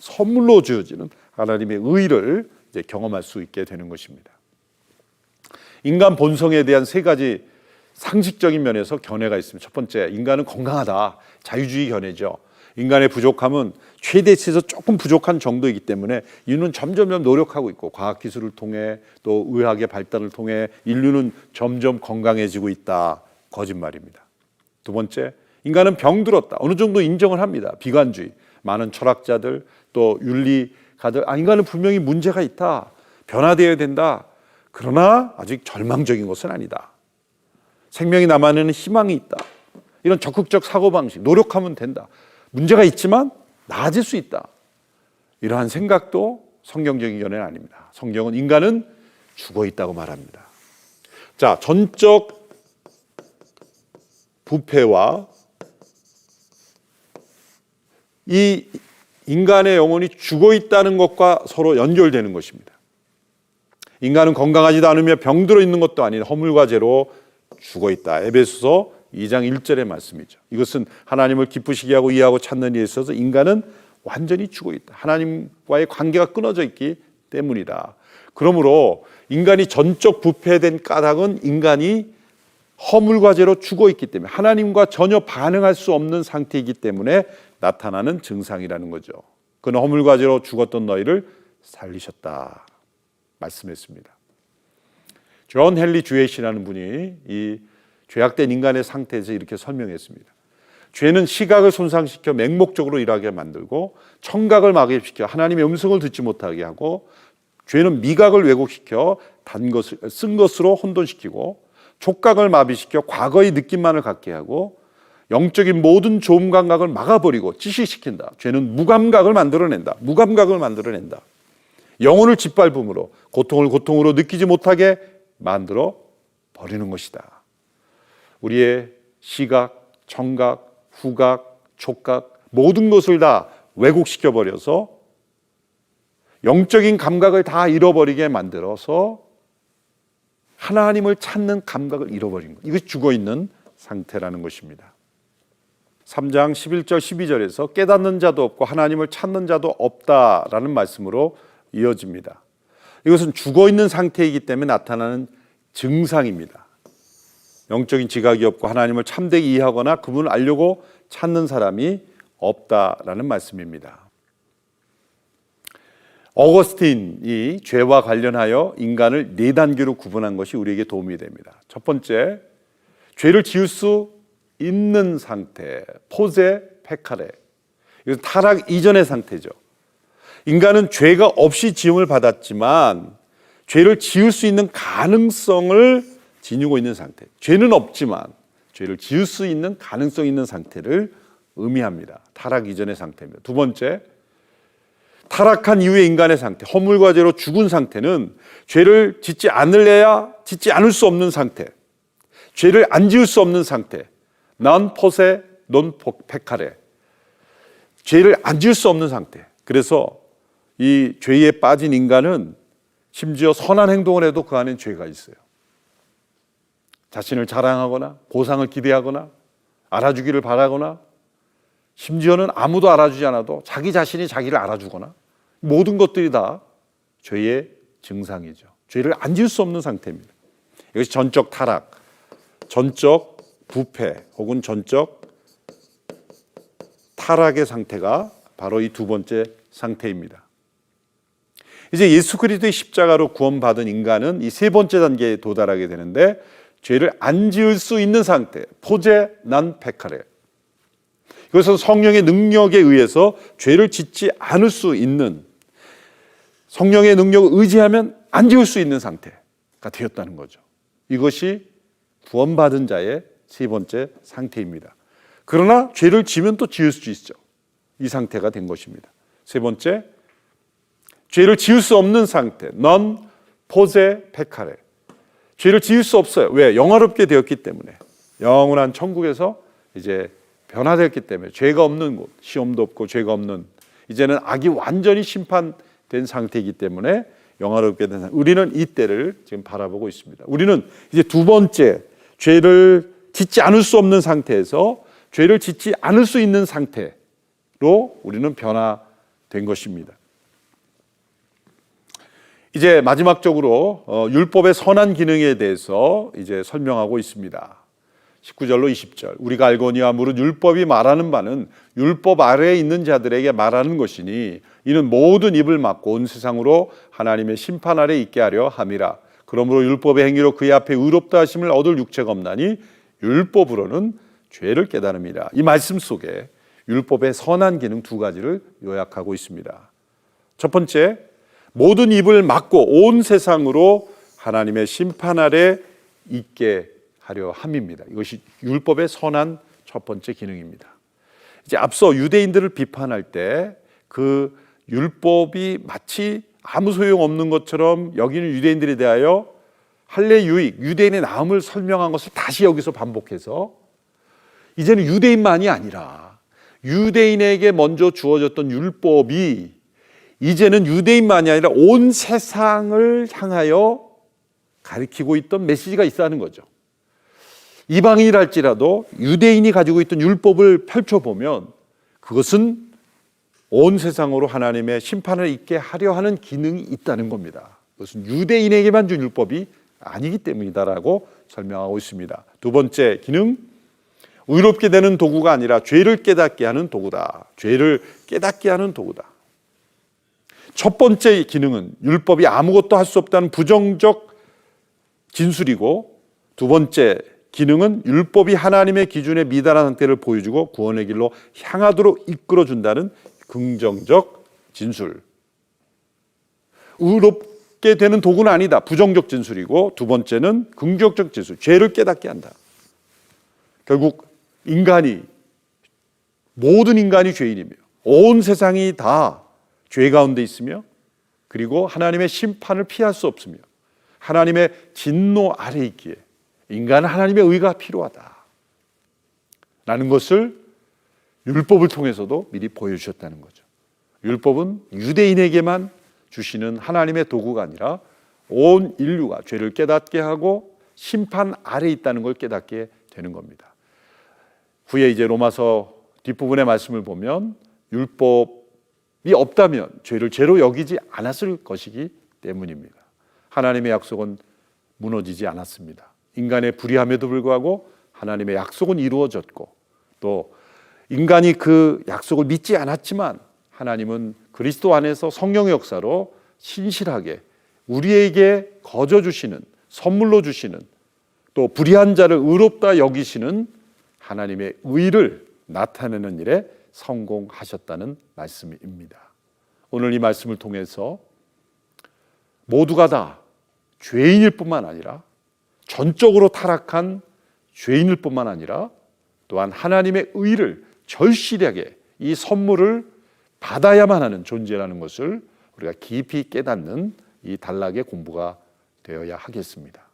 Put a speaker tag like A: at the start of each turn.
A: 선물로 주어지는 하나님의 의를 이제 경험할 수 있게 되는 것입니다. 인간 본성에 대한 세 가지 상식적인 면에서 견해가 있습니다. 첫 번째, 인간은 건강하다. 자유주의 견해죠. 인간의 부족함은 최대치에서 조금 부족한 정도이기 때문에 인류는 점점 노력하고 있고, 과학기술을 통해 또 의학의 발달을 통해 인류는 점점 건강해지고 있다. 거짓말입니다. 두 번째, 인간은 병들었다. 어느 정도 인정을 합니다. 비관주의, 많은 철학자들 또 윤리가들, 인간은 분명히 문제가 있다. 변화되어야 된다. 그러나 아직 절망적인 것은 아니다. 생명이 남아내는 희망이 있다. 이런 적극적 사고방식, 노력하면 된다. 문제가 있지만 나아질 수 있다. 이러한 생각도 성경적인 견해는 아닙니다. 성경은 인간은 죽어 있다고 말합니다. 자, 전적 부패와 이 인간의 영혼이 죽어 있다는 것과 서로 연결되는 것입니다. 인간은 건강하지도 않으며 병들어 있는 것도 아닌 허물과 죄로 죽어 있다. 에베소서 2장 1절의 말씀이죠. 이것은 하나님을 기쁘시게 하고 이해하고 찾는 일에 있어서 인간은 완전히 죽어 있다. 하나님과의 관계가 끊어져 있기 때문이다. 그러므로 인간이 전적 부패된 까닭은 인간이 허물과 죄로 죽어 있기 때문에, 하나님과 전혀 반응할 수 없는 상태이기 때문에 나타나는 증상이라는 거죠. 그는 허물과 죄로 죽었던 너희를 살리셨다 말씀했습니다. 존 헨리 주엣이라는 분이 이 죄악된 인간의 상태에서 이렇게 설명했습니다. 죄는 시각을 손상시켜 맹목적으로 일하게 만들고, 청각을 마비시켜 하나님의 음성을 듣지 못하게 하고, 죄는 미각을 왜곡시켜 단 것을 쓴 것으로 혼돈시키고, 촉각을 마비시켜 과거의 느낌만을 갖게 하고, 영적인 모든 좋은 감각을 막아버리고 지시시킨다. 죄는 무감각을 만들어낸다. 무감각을 만들어낸다. 영혼을 짓밟음으로 고통을 고통으로 느끼지 못하게 만들어 버리는 것이다. 우리의 시각, 청각, 후각, 촉각 모든 것을 다 왜곡시켜 버려서 영적인 감각을 다 잃어버리게 만들어서 하나님을 찾는 감각을 잃어버린 것. 이것이 죽어있는 상태라는 것입니다. 3장 11절 12절에서 깨닫는 자도 없고 하나님을 찾는 자도 없다라는 말씀으로 이어집니다. 이것은 죽어있는 상태이기 때문에 나타나는 증상입니다. 영적인 지각이 없고 하나님을 참되게 이해하거나 그분을 알려고 찾는 사람이 없다라는 말씀입니다. 어거스틴이 죄와 관련하여 인간을 네 단계로 구분한 것이 우리에게 도움이 됩니다. 첫 번째, 죄를 지을 수 있는 상태, 포제 페카레. 이것은 타락 이전의 상태죠. 인간은 죄가 없이 지음을 받았지만 죄를 지을 수 있는 가능성을 지니고 있는 상태. 죄는 없지만 죄를 지을 수 있는 가능성이 있는 상태를 의미합니다. 타락 이전의 상태입니다. 두 번째, 타락한 이후의 인간의 상태, 허물과 죄로 죽은 상태는 죄를 짓지 않을래야 짓지 않을 수 없는 상태, 죄를 안 지을 수 없는 상태, non posse non peccare, 죄를 안 지을 수 없는 상태. 그래서 이 죄에 빠진 인간은 심지어 선한 행동을 해도 그 안엔 죄가 있어요. 자신을 자랑하거나 보상을 기대하거나 알아주기를 바라거나, 심지어는 아무도 알아주지 않아도 자기 자신이 자기를 알아주거나, 모든 것들이 다 죄의 증상이죠. 죄를 안 지을 수 없는 상태입니다. 이것이 전적 타락, 전적 부패 혹은 전적 타락의 상태가 바로 이 두 번째 상태입니다. 이제 예수 그리스도의 십자가로 구원받은 인간은 이 세 번째 단계에 도달하게 되는데, 죄를 안 지을 수 있는 상태, 포제 난 페카레. 이것은 성령의 능력에 의해서 죄를 짓지 않을 수 있는, 성령의 능력을 의지하면 안 지을 수 있는 상태가 되었다는 거죠. 이것이 구원받은 자의 세 번째 상태입니다. 그러나 죄를 지면 또 지을 수 있죠. 이 상태가 된 것입니다. 세 번째, 죄를 지을 수 없는 상태, non posse peccare. 죄를 지을 수 없어요. 왜? 영화롭게 되었기 때문에. 영원한 천국에서 이제 변화되었기 때문에, 죄가 없는 곳, 시험도 없고 죄가 없는, 이제는 악이 완전히 심판된 상태이기 때문에 영화롭게 된 상태. 우리는 이때를 지금 바라보고 있습니다. 우리는 이제 두 번째, 죄를 짓지 않을 수 없는 상태에서 죄를 짓지 않을 수 있는 상태로 우리는 된 것입니다. 이제 마지막적으로 율법의 선한 기능에 대해서 이제 설명하고 있습니다. 19절로 20절. 우리가 알거니와 무릇 율법이 말하는 바는 율법 아래에 있는 자들에게 말하는 것이니 이는 모든 입을 막고 온 세상으로 하나님의 심판 아래 있게 하려 함이라. 그러므로 율법의 행위로 그의 앞에 의롭다 하심을 얻을 육체가 없나니 율법으로는 죄를 깨달음이라. 이 말씀 속에 율법의 선한 기능 두 가지를 요약하고 있습니다. 첫 번째, 모든 입을 막고 온 세상으로 하나님의 심판 아래 있게 하려 함입니다. 이것이 율법의 선한 첫 번째 기능입니다. 이제 앞서 유대인들을 비판할 때 그 율법이 마치 아무 소용 없는 것처럼 여기는 유대인들에 대하여 할례 유익, 유대인의 나음을 설명한 것을 다시 여기서 반복해서 이제는 유대인만이 아니라 유대인에게 먼저 주어졌던 율법이 이제는 유대인만이 아니라 온 세상을 향하여 가리키고 있던 메시지가 있다는 거죠. 이방인이랄지라도 유대인이 가지고 있던 율법을 펼쳐보면 그것은 온 세상으로 하나님의 심판을 있게 하려 하는 기능이 있다는 겁니다. 그것은 유대인에게만 준 율법이 아니기 때문이다라고 설명하고 있습니다. 두 번째 기능, 의롭게 되는 도구가 아니라 죄를 깨닫게 하는 도구다. 죄를 깨닫게 하는 도구다. 첫 번째 기능은 율법이 아무것도 할 수 없다는 부정적 진술이고, 두 번째 기능은 율법이 하나님의 기준에 미달한 상태를 보여주고 구원의 길로 향하도록 이끌어준다는 긍정적 진술. 의롭게 되는 도구는 아니다. 부정적 진술이고, 두 번째는 긍정적 진술. 죄를 깨닫게 한다. 결국 모든 인간이 죄인이며 온 세상이 다 죄 가운데 있으며, 그리고 하나님의 심판을 피할 수 없으며 하나님의 진노 아래 있기에 인간은 하나님의 의가 필요하다 라는 것을 율법을 통해서도 미리 보여주셨다는 거죠. 율법은 유대인에게만 주시는 하나님의 도구가 아니라 온 인류가 죄를 깨닫게 하고 심판 아래 있다는 걸 깨닫게 되는 겁니다. 후에 이제 로마서 뒷부분의 말씀을 보면 율법이 없다면 죄를 죄로 여기지 않았을 것이기 때문입니다. 하나님의 약속은 무너지지 않았습니다. 인간의 불의함에도 불구하고 하나님의 약속은 이루어졌고, 또 인간이 그 약속을 믿지 않았지만 하나님은 그리스도 안에서 성령의 역사로 신실하게 우리에게 거저 주시는, 선물로 주시는, 또 불의한 자를 의롭다 여기시는 하나님의 의를 나타내는 일에 성공하셨다는 말씀입니다. 오늘 이 말씀을 통해서 모두가 다 죄인일 뿐만 아니라, 전적으로 타락한 죄인일 뿐만 아니라 또한 하나님의 의를 절실하게 이 선물을 받아야만 하는 존재라는 것을 우리가 깊이 깨닫는 이 단락의 공부가 되어야 하겠습니다.